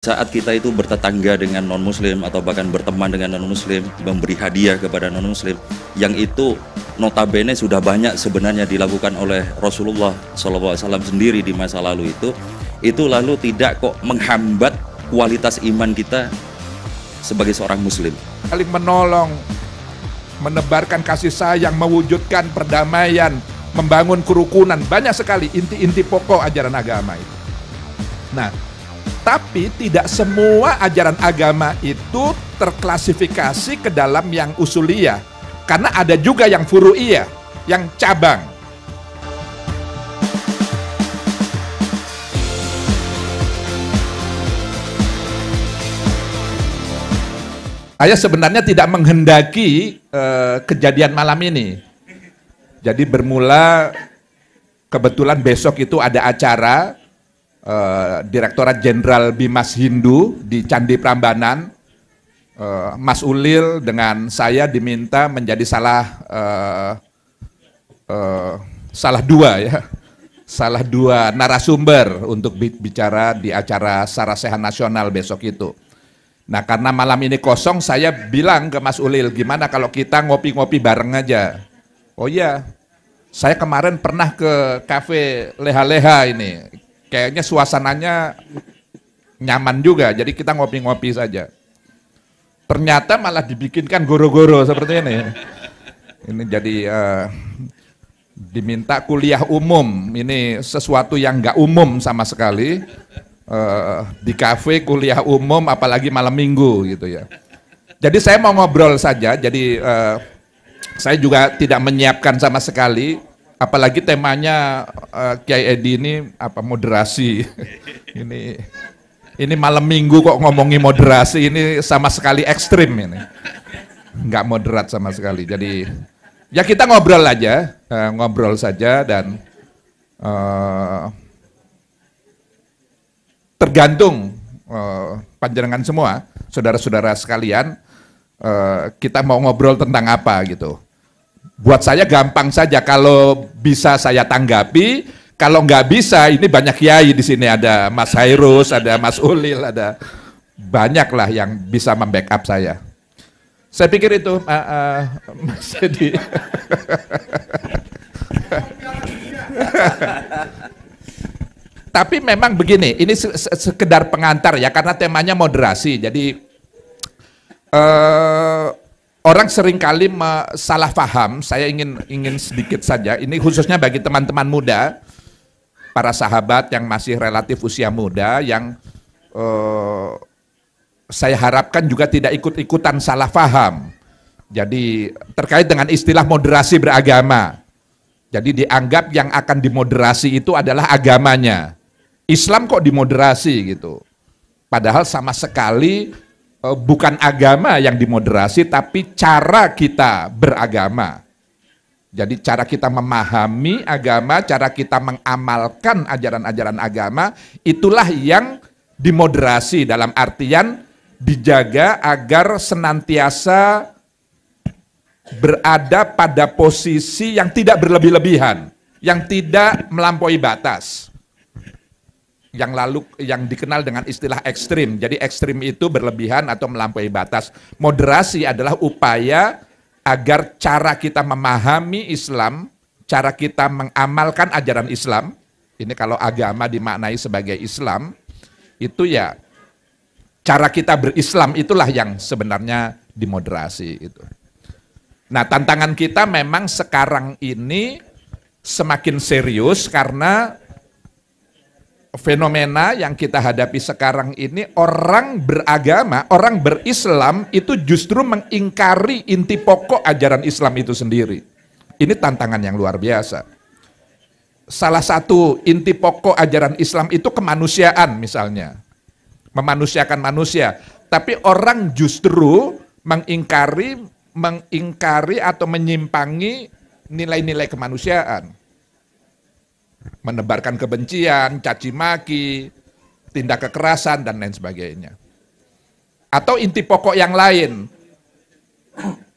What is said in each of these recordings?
Saat kita itu bertetangga dengan non-muslim atau bahkan berteman dengan non-muslim, memberi hadiah kepada non-muslim, yang itu notabene sudah banyak sebenarnya dilakukan oleh Rasulullah SAW sendiri di masa lalu itu lalu tidak kok menghambat kualitas iman kita sebagai seorang muslim. Saling menolong, menebarkan kasih sayang, mewujudkan perdamaian, membangun kerukunan, banyak sekali inti-inti pokok ajaran agama itu. Nah, tapi tidak semua ajaran agama itu terklasifikasi ke dalam yang usuliyah, karena ada juga yang furu'iyah, yang cabang. Saya sebenarnya tidak menghendaki kejadian malam ini. Jadi bermula kebetulan besok itu ada acara Direktorat Jenderal Bimas Hindu di Candi Prambanan. Mas Ulil dengan saya diminta menjadi salah dua narasumber untuk bicara di acara Sarasehan Nasional besok itu. Nah, karena malam ini kosong, saya bilang ke Mas Ulil, gimana kalau kita ngopi-ngopi bareng aja? Oh iya, saya kemarin pernah ke kafe Leha-Leha ini. Kayaknya suasananya nyaman juga, jadi kita ngopi-ngopi saja. Ternyata malah dibikinkan goro-goro seperti ini. Ini jadi diminta kuliah umum, ini sesuatu yang nggak umum sama sekali. Di kafe kuliah umum apalagi malam minggu gitu ya. Jadi saya mau ngobrol saja, jadi saya juga tidak menyiapkan sama sekali, apalagi temanya Kiai Edi ini apa moderasi. ini malam minggu kok ngomongin moderasi, ini sama sekali ekstrim ini. Nggak moderat sama sekali. Jadi ya kita ngobrol aja, ngobrol saja dan tergantung panjenengan semua, saudara-saudara sekalian, kita mau ngobrol tentang apa gitu. Buat saya gampang saja, kalau bisa saya tanggapi, kalau nggak bisa, ini banyak kiai di sini, ada Mas Hairus, ada Mas Ulil, ada banyak lah yang bisa membackup saya. Saya pikir itu, Mas Edi. Tapi memang begini, ini sekedar pengantar ya, karena temanya moderasi. Jadi orang seringkali salah paham. Saya ingin sedikit saja. Ini khususnya bagi teman-teman muda, para sahabat yang masih relatif usia muda, yang saya harapkan juga tidak ikut-ikutan salah paham. Jadi terkait dengan istilah moderasi beragama. Jadi dianggap yang akan dimoderasi itu adalah agamanya. Islam kok dimoderasi gitu. Padahal sama sekali bukan agama yang dimoderasi, tapi cara kita beragama. Jadi cara kita memahami agama, cara kita mengamalkan ajaran-ajaran agama, itulah yang dimoderasi, dalam artian dijaga agar senantiasa berada pada posisi yang tidak berlebih-lebihan, yang tidak melampaui batas. Yang dikenal dengan istilah ekstrim. Jadi ekstrim itu berlebihan atau melampaui batas. Moderasi adalah upaya agar cara kita memahami Islam, cara kita mengamalkan ajaran Islam, ini kalau agama dimaknai sebagai Islam, itu ya cara kita berislam itulah yang sebenarnya dimoderasi itu. Nah, tantangan kita memang sekarang ini semakin serius karena fenomena yang kita hadapi sekarang ini, orang beragama, orang berislam itu justru mengingkari inti pokok ajaran Islam itu sendiri. Ini tantangan yang luar biasa. Salah satu inti pokok ajaran Islam itu kemanusiaan misalnya. Memanusiakan manusia. Tapi orang justru mengingkari atau menyimpangi nilai-nilai kemanusiaan. Menebarkan kebencian, caci maki, tindak kekerasan, dan lain sebagainya. Atau inti pokok yang lain.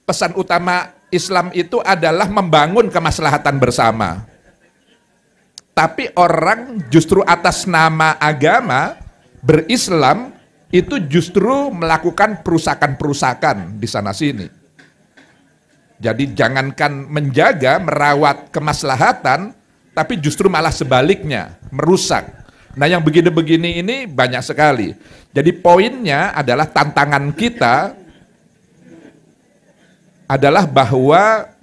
Pesan utama Islam itu adalah membangun kemaslahatan bersama. Tapi orang justru atas nama agama berislam itu justru melakukan perusakan-perusakan di sana sini. Jadi jangankan menjaga, merawat kemaslahatan, tapi justru malah sebaliknya, merusak. Nah yang begini-begini ini banyak sekali. Jadi poinnya adalah tantangan kita adalah bahwa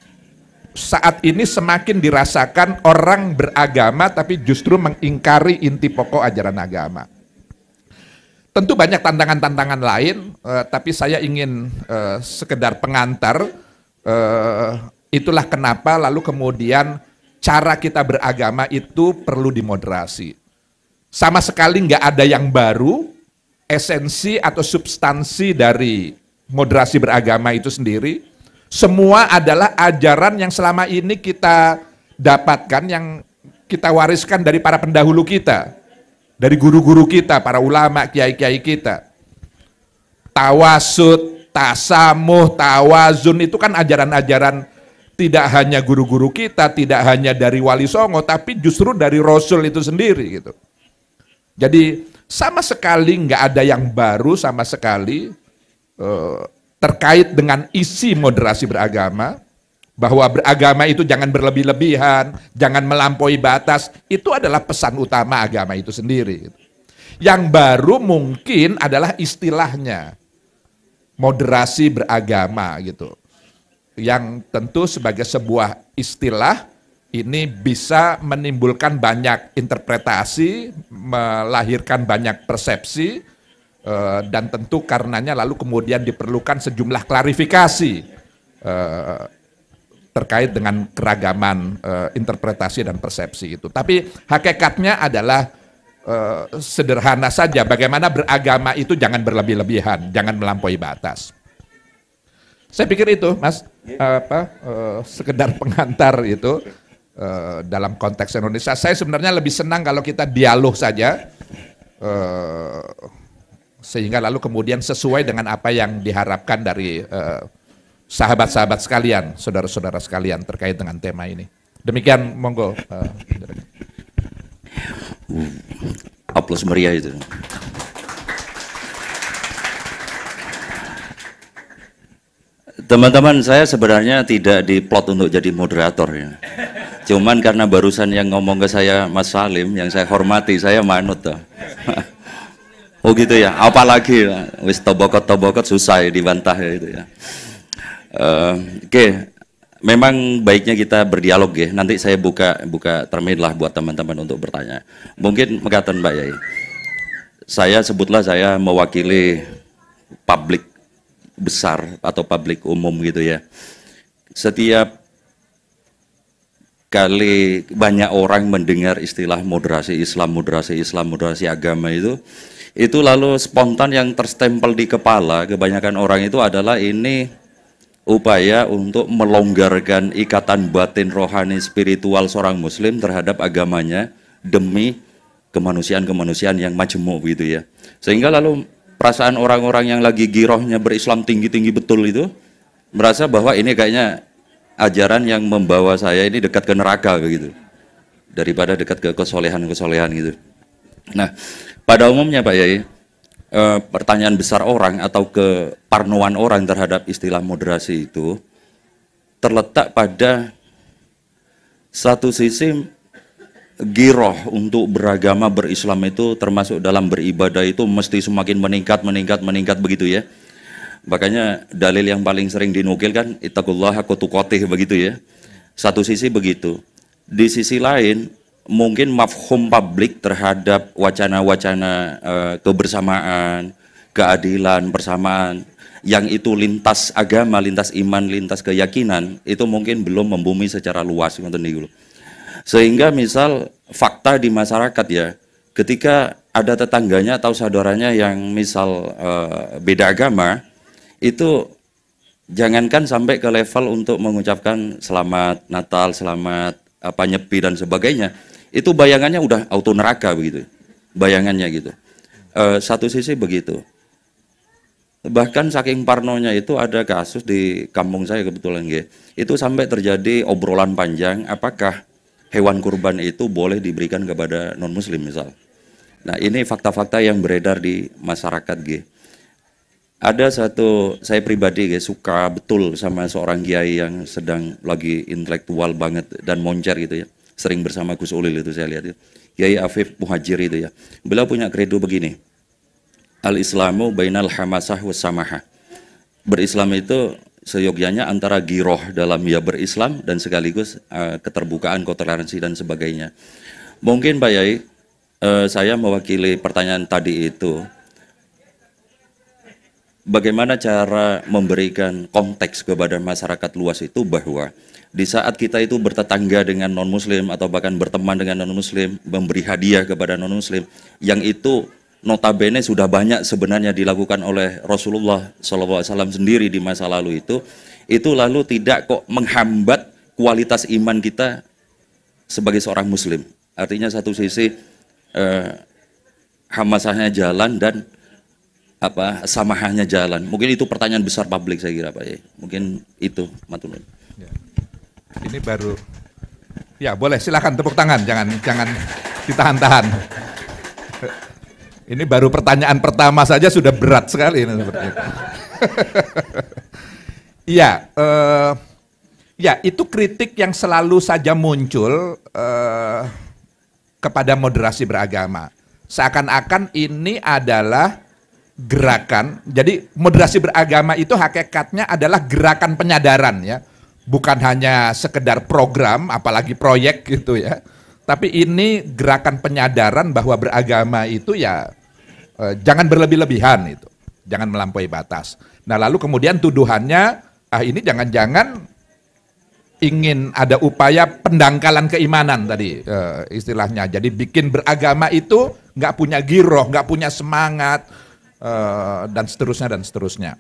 saat ini semakin dirasakan orang beragama tapi justru mengingkari inti pokok ajaran agama. Tentu banyak tantangan-tantangan lain, tapi saya ingin sekedar pengantar, itulah kenapa lalu kemudian cara kita beragama itu perlu dimoderasi. Sama sekali nggak ada yang baru, esensi atau substansi dari moderasi beragama itu sendiri. Semua adalah ajaran yang selama ini kita dapatkan, yang kita wariskan dari para pendahulu kita, dari guru-guru kita, para ulama, kiai-kiai kita. Tawasud, tasamuh, tawazun itu kan ajaran-ajaran tidak hanya guru-guru kita, tidak hanya dari Wali Songo, tapi justru dari Rasul itu sendiri gitu. Jadi sama sekali nggak ada yang baru sama sekali terkait dengan isi moderasi beragama, bahwa beragama itu jangan berlebih-lebihan, jangan melampaui batas, itu adalah pesan utama agama itu sendiri. Yang baru mungkin adalah istilahnya, moderasi beragama gitu. Yang tentu sebagai sebuah istilah, ini bisa menimbulkan banyak interpretasi, melahirkan banyak persepsi, dan tentu karenanya lalu kemudian diperlukan sejumlah klarifikasi terkait dengan keragaman interpretasi dan persepsi itu. Tapi hakikatnya adalah sederhana saja, bagaimana beragama itu jangan berlebih-lebihan, jangan melampaui batas. Saya pikir itu, Mas, sekedar pengantar itu dalam konteks Indonesia. Saya sebenarnya lebih senang kalau kita dialog saja, sehingga lalu kemudian sesuai dengan apa yang diharapkan dari sahabat-sahabat sekalian, saudara-saudara sekalian terkait dengan tema ini. Demikian, monggo. Aplaus meriah itu. Teman-teman, saya sebenarnya tidak diplot untuk jadi moderator ya. Cuman karena barusan yang ngomong ke saya Mas Salim, yang saya hormati, saya manut tuh. Oh gitu ya, apalagi wis tobokot susah ya dibantah ya itu ya. Oke, memang baiknya kita berdialog ya. Nanti saya buka termin lah buat teman-teman untuk bertanya. Mungkin mengatakan Mbak Yai, saya sebutlah saya mewakili publik besar atau publik umum gitu ya. Setiap kali banyak orang mendengar istilah moderasi Islam, moderasi agama itu lalu spontan yang terstempel di kepala kebanyakan orang itu adalah ini upaya untuk melonggarkan ikatan batin rohani spiritual seorang muslim terhadap agamanya demi kemanusiaan yang majemuk gitu ya. Sehingga lalu perasaan orang-orang yang lagi girohnya berislam tinggi-tinggi betul itu merasa bahwa ini kayaknya ajaran yang membawa saya ini dekat ke neraka begitu daripada dekat ke kesolehan gitu. Nah, pada umumnya Pak Yai, pertanyaan besar orang atau keparnoan orang terhadap istilah moderasi itu terletak pada satu sisi giroh untuk beragama berislam itu termasuk dalam beribadah itu mesti semakin meningkat begitu ya. Makanya dalil yang paling sering dinukil kan ittaqullah haqqa tuqatih begitu ya. Satu sisi begitu. Di sisi lain mungkin mafhum publik terhadap wacana-wacana kebersamaan, keadilan, persamaan yang itu lintas agama, lintas iman, lintas keyakinan itu mungkin belum membumi secara luas ngoten niku. Sehingga misal fakta di masyarakat ya, ketika ada tetangganya atau saudaranya yang misal beda agama, itu jangankan sampai ke level untuk mengucapkan selamat Natal, selamat Nyepi dan sebagainya, itu bayangannya udah auto neraka begitu, bayangannya gitu. Satu sisi begitu. Bahkan saking parnonya itu ada kasus di kampung saya kebetulan itu sampai terjadi obrolan panjang apakah hewan kurban itu boleh diberikan kepada non muslim misal. Nah, ini fakta-fakta yang beredar di masyarakat, G. Ada satu, saya pribadi suka betul sama seorang kiai yang sedang lagi intelektual banget dan moncer gitu ya. Sering bersama Gus Ulil itu saya lihat itu. Kiai Afif Muhajir itu ya. Beliau punya kredo begini. Al-Islamu bainal hamasah was samahah. Berislam itu seyogyanya antara giroh dalam ya berislam dan sekaligus keterbukaan, toleransi dan sebagainya. Mungkin Pak Yai, saya mewakili pertanyaan tadi itu. Bagaimana cara memberikan konteks kepada masyarakat luas itu bahwa di saat kita itu bertetangga dengan non-muslim atau bahkan berteman dengan non-muslim, memberi hadiah kepada non-muslim, yang itu notabene sudah banyak sebenarnya dilakukan oleh Rasulullah SAW sendiri di masa lalu itu lalu tidak kok menghambat kualitas iman kita sebagai seorang muslim. Artinya satu sisi hamasahnya jalan dan samahahnya jalan. Mungkin itu pertanyaan besar publik saya kira Pak ya. Mungkin itu Matulun. Ya. Ini baru ya boleh silakan tepuk tangan, jangan ditahan-tahan. Ini baru pertanyaan pertama saja sudah berat sekali ini seperti itu. Iya, ya itu kritik yang selalu saja muncul kepada moderasi beragama. Seakan-akan ini adalah gerakan, jadi moderasi beragama itu hakikatnya adalah gerakan penyadaran ya. Bukan hanya sekedar program, apalagi proyek gitu ya. Tapi ini gerakan penyadaran bahwa beragama itu ya jangan berlebih-lebihan itu. Jangan melampaui batas. Nah lalu kemudian tuduhannya, ini jangan-jangan ingin ada upaya pendangkalan keimanan tadi istilahnya. Jadi bikin beragama itu nggak punya giroh, nggak punya semangat, dan seterusnya.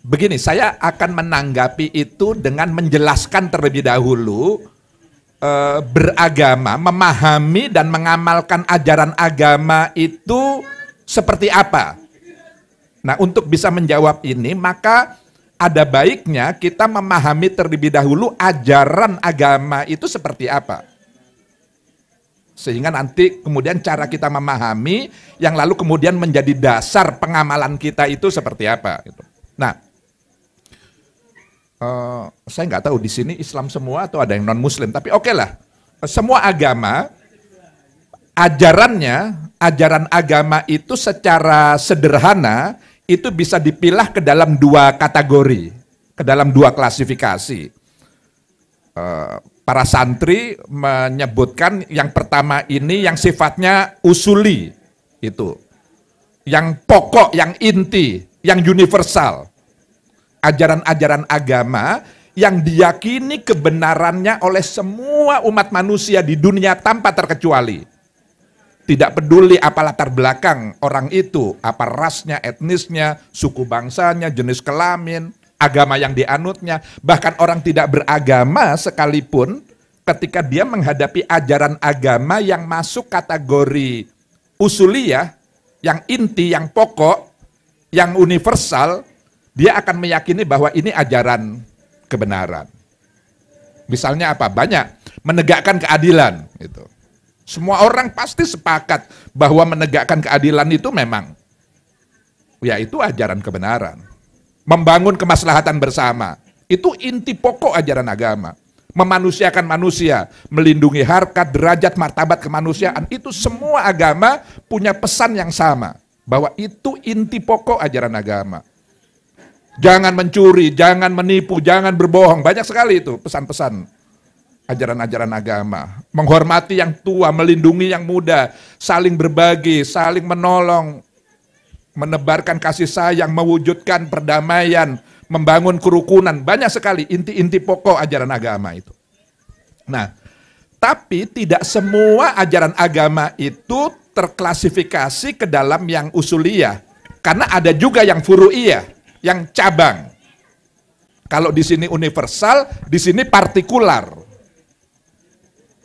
Begini, saya akan menanggapi itu dengan menjelaskan terlebih dahulu beragama, memahami dan mengamalkan ajaran agama itu seperti apa. Nah, untuk bisa menjawab ini, maka ada baiknya kita memahami terlebih dahulu ajaran agama itu seperti apa. Sehingga nanti kemudian cara kita memahami yang lalu kemudian menjadi dasar pengamalan kita itu seperti apa. Nah, saya nggak tahu di sini Islam semua atau ada yang non Muslim, tapi oke lah, semua agama ajaran agama itu secara sederhana itu bisa dipilah ke dalam dua kategori, ke dalam dua klasifikasi. Para santri menyebutkan yang pertama ini yang sifatnya usuli itu, yang pokok, yang inti, yang universal. Ajaran-ajaran agama yang diyakini kebenarannya oleh semua umat manusia di dunia tanpa terkecuali. Tidak peduli apa latar belakang orang itu, apa rasnya, etnisnya, suku bangsanya, jenis kelamin, agama yang dianutnya. Bahkan orang tidak beragama sekalipun ketika dia menghadapi ajaran agama yang masuk kategori usuliyah, yang inti, yang pokok, yang universal, dia akan meyakini bahwa ini ajaran kebenaran. Misalnya apa? Banyak. Menegakkan keadilan. Gitu. Semua orang pasti sepakat bahwa menegakkan keadilan itu memang, ya itu ajaran kebenaran. Membangun kemaslahatan bersama. Itu inti pokok ajaran agama. Memanusiakan manusia, melindungi harkat, derajat, martabat kemanusiaan. Itu semua agama punya pesan yang sama. Bahwa itu inti pokok ajaran agama. Jangan mencuri, jangan menipu, jangan berbohong. Banyak sekali itu pesan-pesan ajaran-ajaran agama. Menghormati yang tua, melindungi yang muda, saling berbagi, saling menolong, menebarkan kasih sayang, mewujudkan perdamaian, membangun kerukunan. Banyak sekali inti-inti pokok ajaran agama itu. Nah, tapi tidak semua ajaran agama itu terklasifikasi ke dalam yang usuliyah. Karena ada juga yang furu'iyah, yang cabang. Kalau di sini universal, di sini partikular.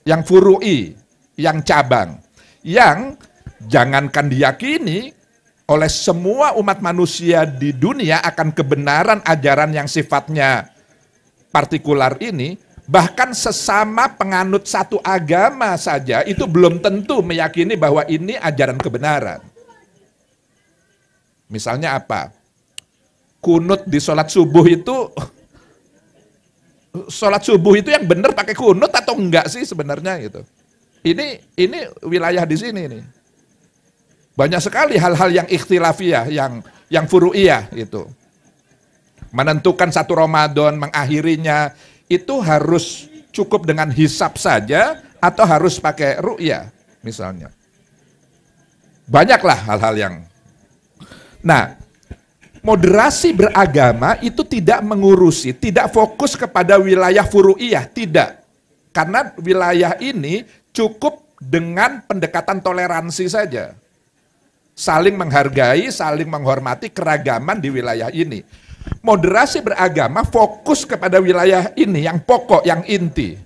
Yang furu'i, yang cabang. Yang jangankan diyakini oleh semua umat manusia di dunia akan kebenaran ajaran yang sifatnya partikular ini, Bahkan sesama penganut satu agama saja itu belum tentu meyakini bahwa ini ajaran kebenaran. Misalnya apa? Kunut di sholat subuh itu yang benar pakai kunut atau enggak sih sebenarnya gitu. Ini wilayah di sini nih. Banyak sekali hal-hal yang ikhtilafiyah, yang furu'iyah itu. Menentukan satu Ramadan, mengakhirinya, itu harus cukup dengan hisab saja atau harus pakai ru'yah misalnya. Banyaklah hal-hal yang. Nah, moderasi beragama itu tidak mengurusi, tidak fokus kepada wilayah furu'iyah, tidak. Karena wilayah ini cukup dengan pendekatan toleransi saja. Saling menghargai, saling menghormati keragaman di wilayah ini. Moderasi beragama fokus kepada wilayah ini yang pokok, yang inti.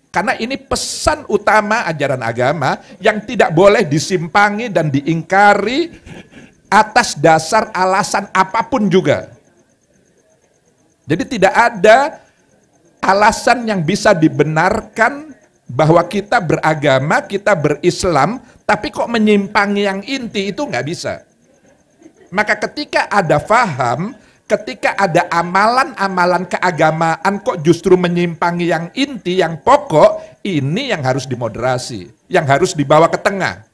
Karena ini pesan utama ajaran agama yang tidak boleh disimpangi dan diingkari atas dasar alasan apapun juga. Jadi tidak ada alasan yang bisa dibenarkan bahwa kita beragama, kita berislam, tapi kok menyimpangi yang inti, itu nggak bisa. Maka ketika ada faham, ketika ada amalan-amalan keagamaan kok justru menyimpangi yang inti, yang pokok, ini yang harus dimoderasi, yang harus dibawa ke tengah.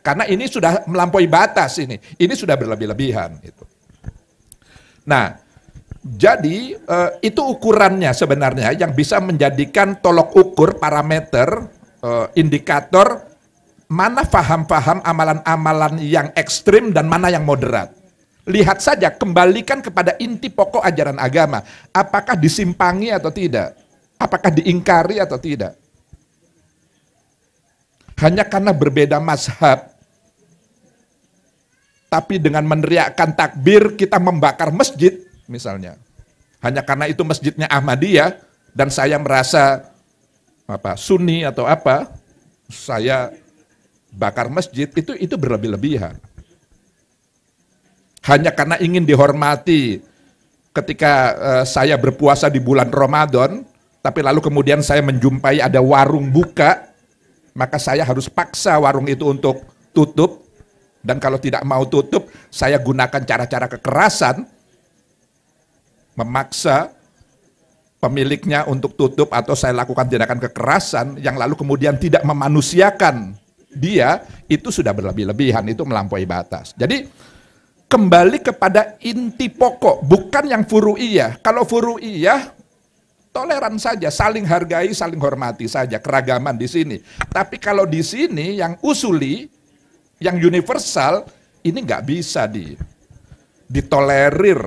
Karena ini sudah melampaui batas ini sudah berlebih-lebihan. Gitu. Nah, jadi itu ukurannya sebenarnya yang bisa menjadikan tolok ukur, parameter, indikator mana faham-faham amalan-amalan yang ekstrim dan mana yang moderat. Lihat saja, kembalikan kepada inti pokok ajaran agama. Apakah disimpangi atau tidak? Apakah diingkari atau tidak? Hanya karena berbeda mazhab, tapi dengan meneriakkan takbir kita membakar masjid, misalnya. Hanya karena itu masjidnya Ahmadiyah, dan saya merasa Sunni atau apa, saya bakar masjid, itu berlebih-lebihan. Hanya karena ingin dihormati ketika saya berpuasa di bulan Ramadan, tapi lalu kemudian saya menjumpai ada warung buka, maka saya harus paksa warung itu untuk tutup, dan kalau tidak mau tutup, saya gunakan cara-cara kekerasan, memaksa pemiliknya untuk tutup, atau saya lakukan tindakan kekerasan yang lalu kemudian tidak memanusiakan dia, itu sudah berlebih-lebihan, itu melampaui batas. Jadi, kembali kepada inti pokok, bukan yang furu'iyah. Kalau furu'iyah, toleran saja, saling hargai, saling hormati saja, keragaman di sini. Tapi kalau di sini yang usuli, yang universal, ini nggak bisa ditolerir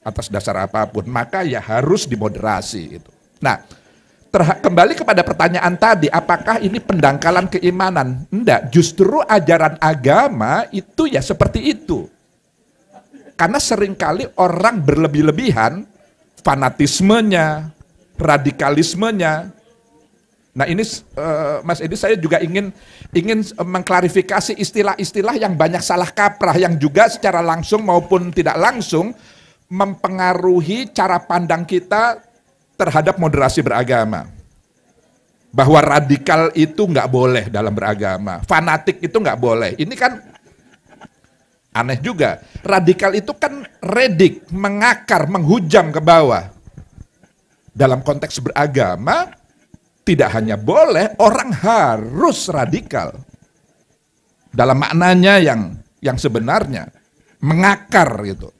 atas dasar apapun. Maka ya harus dimoderasi. Gitu. Nah, kembali kepada pertanyaan tadi, apakah ini pendangkalan keimanan? Enggak, justru ajaran agama itu ya seperti itu. Karena seringkali orang berlebih-lebihan, fanatismenya, radikalismenya. Nah ini Mas Edi, saya juga ingin mengklarifikasi istilah-istilah yang banyak salah kaprah, yang juga secara langsung maupun tidak langsung mempengaruhi cara pandang kita terhadap moderasi beragama. Bahwa radikal itu nggak boleh dalam beragama, fanatik itu nggak boleh. Ini kan aneh juga. Radikal itu kan redik, mengakar, menghujam ke bawah. Dalam konteks beragama, tidak hanya boleh, orang harus radikal. Dalam maknanya yang sebenarnya, mengakar gitu.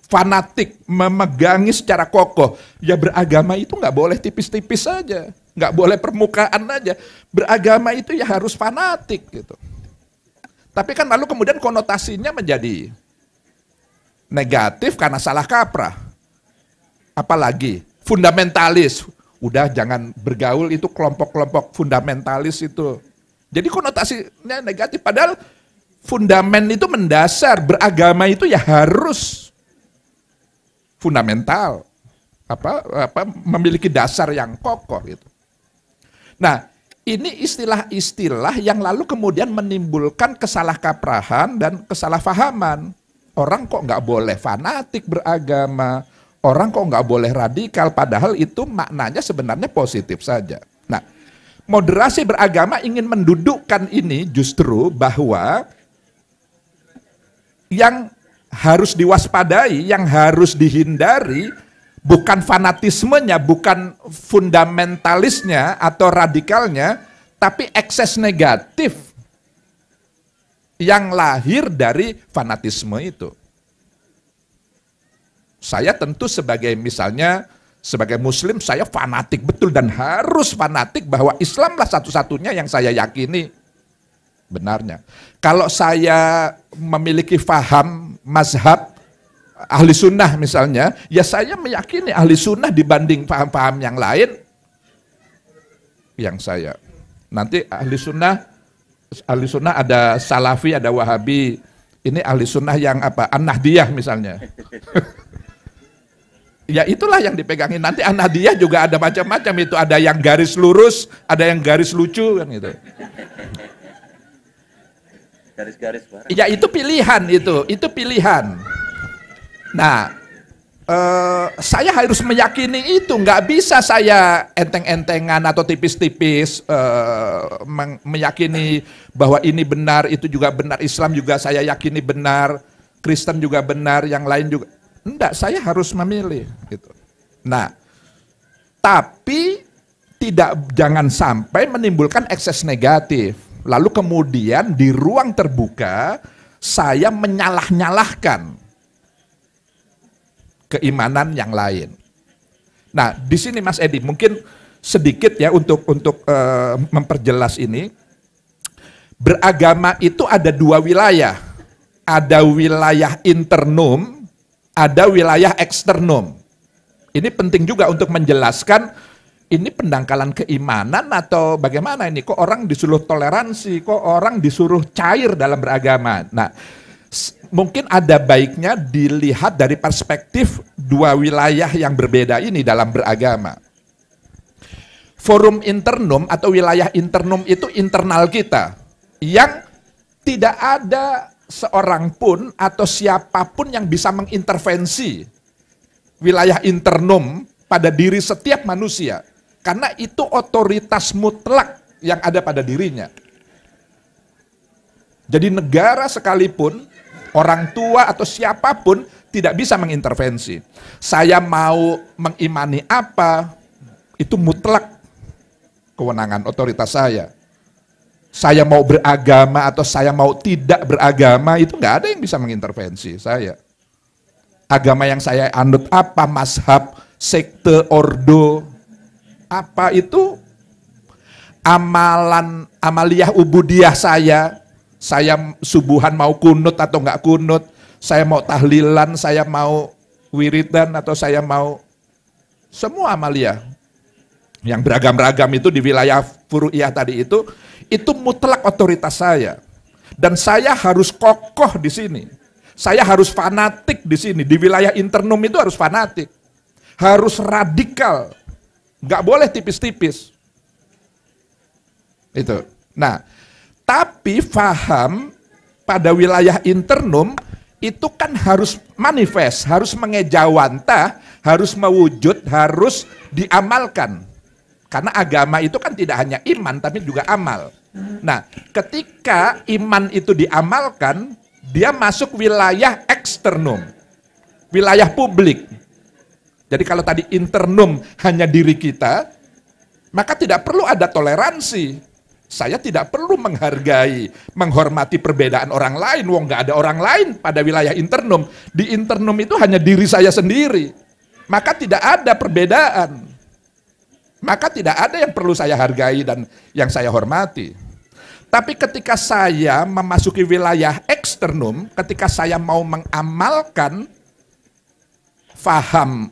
Fanatik, memegangi secara kokoh. Ya beragama itu nggak boleh tipis-tipis saja. Nggak boleh permukaan aja. Beragama itu ya harus fanatik gitu. Tapi kan lalu kemudian konotasinya menjadi negatif karena salah kaprah. Apalagi fundamentalis. Udah jangan bergaul itu kelompok-kelompok fundamentalis itu. Jadi konotasinya negatif. Padahal fundamen itu mendasar. Beragama itu ya harus fundamental. Memiliki dasar yang kokoh gitu. Nah, ini istilah-istilah yang lalu kemudian menimbulkan kesalahkaprahan dan kesalahpahaman. Orang kok nggak boleh fanatik beragama, Orang kok nggak boleh radikal, padahal itu maknanya sebenarnya positif saja. Nah, moderasi beragama ingin mendudukkan ini justru bahwa yang harus diwaspadai, yang harus dihindari bukan fanatismenya, bukan fundamentalisnya atau radikalnya, tapi ekses negatif yang lahir dari fanatisme itu. Saya tentu sebagai misalnya sebagai muslim saya fanatik betul dan harus fanatik bahwa Islamlah satu-satunya yang saya yakini benarnya. Kalau saya memiliki faham mazhab ahli sunnah misalnya, ya saya meyakini ahli sunnah dibanding paham-paham yang lain yang saya. Nanti ahli sunnah ada salafi, ada wahabi. Ini ahli sunnah yang apa? An-Nahdiyah misalnya. Ya itulah yang dipegangin. Nanti An-Nahdiyah juga ada macam-macam itu. Ada yang garis lurus, ada yang garis lucu kan gitu. Garis-garis bareng. Ya itu pilihan itu pilihan. Nah, saya harus meyakini itu. Nggak bisa saya enteng-entengan atau tipis-tipis meyakini bahwa ini benar, itu juga benar. Islam juga saya yakini benar, Kristen juga benar, yang lain juga. Enggak, saya harus memilih gitu. Nah, tapi jangan sampai menimbulkan ekses negatif. Lalu kemudian di ruang terbuka saya menyalah-nyalahkan keimanan yang lain. Nah, di sini Mas Edi mungkin sedikit ya untuk memperjelas ini. Beragama itu ada dua wilayah. Ada wilayah internum, ada wilayah eksternum. Ini penting juga untuk menjelaskan ini pendangkalan keimanan atau bagaimana ini? Kok orang disuruh toleransi, kok orang disuruh cair dalam beragama? Nah, mungkin ada baiknya dilihat dari perspektif dua wilayah yang berbeda ini dalam beragama. Forum internum atau wilayah internum itu internal kita, yang tidak ada seorang pun atau siapapun yang bisa mengintervensi wilayah internum pada diri setiap manusia. Karena itu otoritas mutlak yang ada pada dirinya. Jadi negara sekalipun, orang tua atau siapapun tidak bisa mengintervensi. Saya mau mengimani apa, itu mutlak kewenangan otoritas saya. Saya mau beragama atau saya mau tidak beragama, itu nggak ada yang bisa mengintervensi saya. Agama yang saya anut apa, mazhab, sekte, ordo, apa itu amaliyah ubudiyah saya subuhan mau kunut atau nggak kunut, saya mau tahlilan, saya mau wiridan atau saya mau semua amaliyah yang beragam-ragam itu di wilayah furu'iyah tadi itu mutlak otoritas saya. Dan saya harus kokoh di sini. Saya harus fanatik di sini. Di wilayah internum itu harus fanatik. Harus radikal. Nggak boleh tipis-tipis. Itu. Nah, tapi faham pada wilayah internum itu kan harus manifest, harus mengejawantah, harus mewujud, harus diamalkan. Karena agama itu kan tidak hanya iman, tapi juga amal. Nah, ketika iman itu diamalkan, dia masuk wilayah eksternum, wilayah publik. Jadi kalau tadi internum hanya diri kita, maka tidak perlu ada toleransi. Saya tidak perlu menghargai, menghormati perbedaan orang lain. Wong nggak ada orang lain pada wilayah internum. Di internum itu hanya diri saya sendiri. Maka tidak ada perbedaan. Maka tidak ada yang perlu saya hargai dan yang saya hormati. Tapi ketika saya memasuki wilayah eksternum, ketika saya mau mengamalkan faham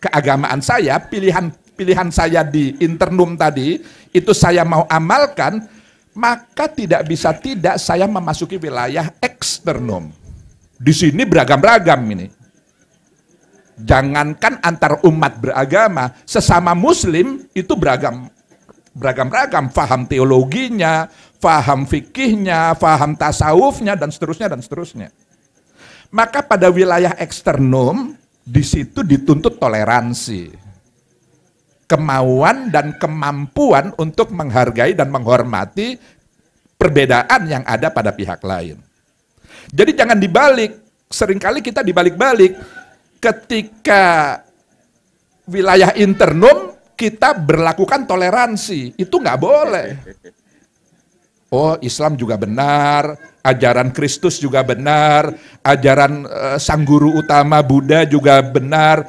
keagamaan saya, pilihan saya di internum tadi, itu saya mau amalkan, maka tidak bisa tidak saya memasuki wilayah eksternum. Di sini beragam-ragam ini. Jangankan antar umat beragama, sesama muslim itu beragam-ragam, faham teologinya, faham fikihnya, faham tasawufnya, dan seterusnya, dan seterusnya. Maka pada wilayah eksternum, Di situ dituntut toleransi, kemauan dan kemampuan untuk menghargai dan menghormati perbedaan yang ada pada pihak lain. Jadi jangan dibalik, seringkali kita dibalik-balik. Ketika wilayah internum kita berlakukan toleransi, itu nggak boleh. Oh, Islam juga benar, ajaran Kristus juga benar, ajaran sang guru utama Buddha juga benar.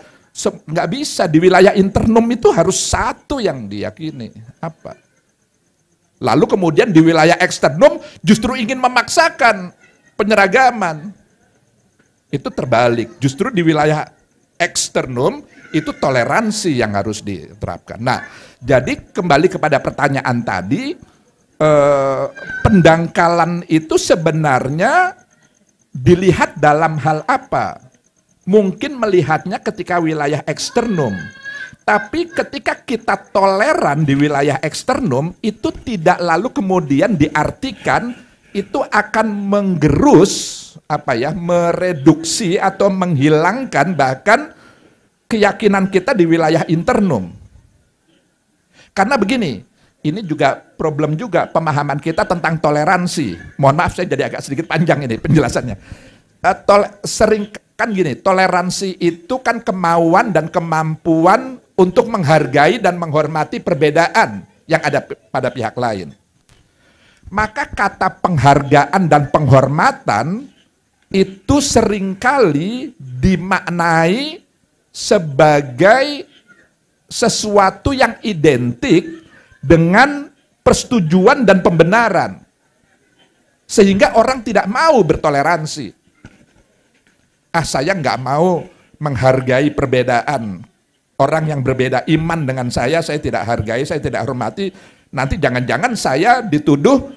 Nggak bisa, di wilayah internum itu harus satu yang diyakini. Apa? Lalu kemudian di wilayah eksternum justru ingin memaksakan penyeragaman. Itu terbalik, justru di wilayah eksternum itu toleransi yang harus diterapkan. Nah, jadi kembali kepada pertanyaan tadi, pendangkalan itu sebenarnya dilihat dalam hal apa? Mungkin melihatnya ketika wilayah eksternum, tapi ketika kita toleran di wilayah eksternum, itu tidak lalu kemudian diartikan itu akan menggerus, mereduksi atau menghilangkan bahkan keyakinan kita di wilayah internum. Karena begini, ini juga problem juga pemahaman kita tentang toleransi. Mohon maaf saya jadi agak sedikit panjang ini penjelasannya. Sering kan gini, toleransi itu kan kemauan dan kemampuan untuk menghargai dan menghormati perbedaan yang ada pada pihak lain. Maka kata penghargaan dan penghormatan itu seringkali dimaknai sebagai sesuatu yang identik dengan persetujuan dan pembenaran. Sehingga orang tidak mau bertoleransi. Saya nggak mau menghargai perbedaan. Orang yang berbeda iman dengan saya tidak hargai, saya tidak hormati. Nanti jangan-jangan saya dituduh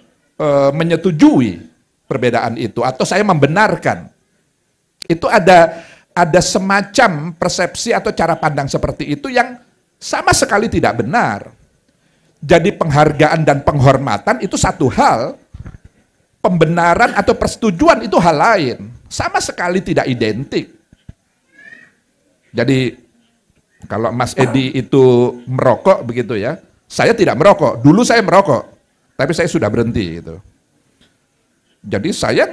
menyetujui perbedaan itu. Atau saya membenarkan. Itu ada semacam persepsi atau cara pandang seperti itu yang sama sekali tidak benar. Jadi penghargaan dan penghormatan itu satu hal, pembenaran atau persetujuan itu hal lain. Sama sekali tidak identik. Jadi kalau Mas Edi itu merokok begitu ya, saya tidak merokok. Dulu saya merokok, tapi saya sudah berhenti gitu. Jadi saya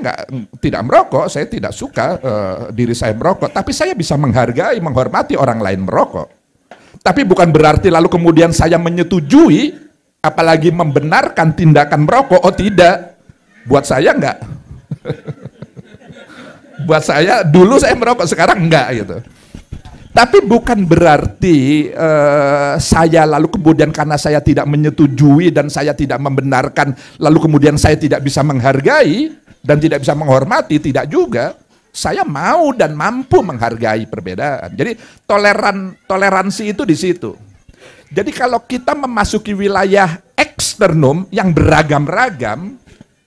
tidak merokok, saya tidak suka diri saya merokok, tapi saya bisa menghargai, menghormati orang lain merokok. Tapi bukan berarti lalu kemudian saya menyetujui, apalagi membenarkan tindakan merokok. Oh tidak, buat saya enggak. Buat saya, dulu saya merokok, sekarang enggak gitu. Tapi bukan berarti saya lalu kemudian karena saya tidak menyetujui dan saya tidak membenarkan, lalu kemudian saya tidak bisa menghargai dan tidak bisa menghormati, tidak juga. Saya mau dan mampu menghargai perbedaan. Jadi toleransi itu di situ. Jadi kalau kita memasuki wilayah eksternum yang beragam-ragam,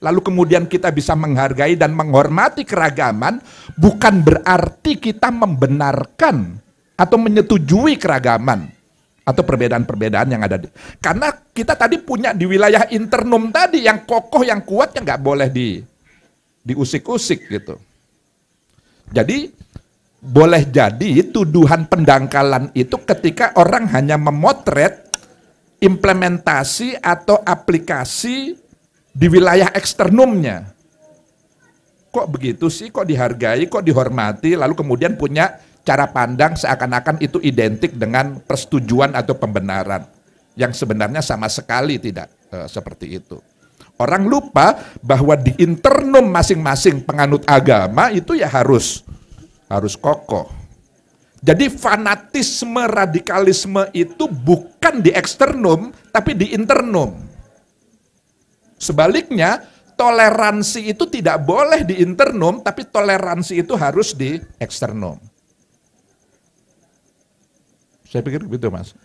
lalu kemudian kita bisa menghargai dan menghormati keragaman, bukan berarti kita membenarkan atau menyetujui keragaman atau perbedaan-perbedaan yang ada. Karena kita tadi punya di wilayah internum tadi yang kokoh, yang kuat, yang nggak boleh diusik-usik gitu. Jadi boleh jadi tuduhan pendangkalan itu ketika orang hanya memotret implementasi atau aplikasi di wilayah eksternumnya. Kok begitu sih, kok dihargai, kok dihormati, lalu kemudian punya cara pandang seakan-akan itu identik dengan persetujuan atau pembenaran. Yang sebenarnya sama sekali tidak seperti itu. Orang lupa bahwa di internum masing-masing penganut agama itu ya harus kokoh. Jadi fanatisme, radikalisme itu bukan di eksternum, tapi di internum. Sebaliknya, toleransi itu tidak boleh di internum, tapi toleransi itu harus di eksternum. Saya pikir begitu, Mas.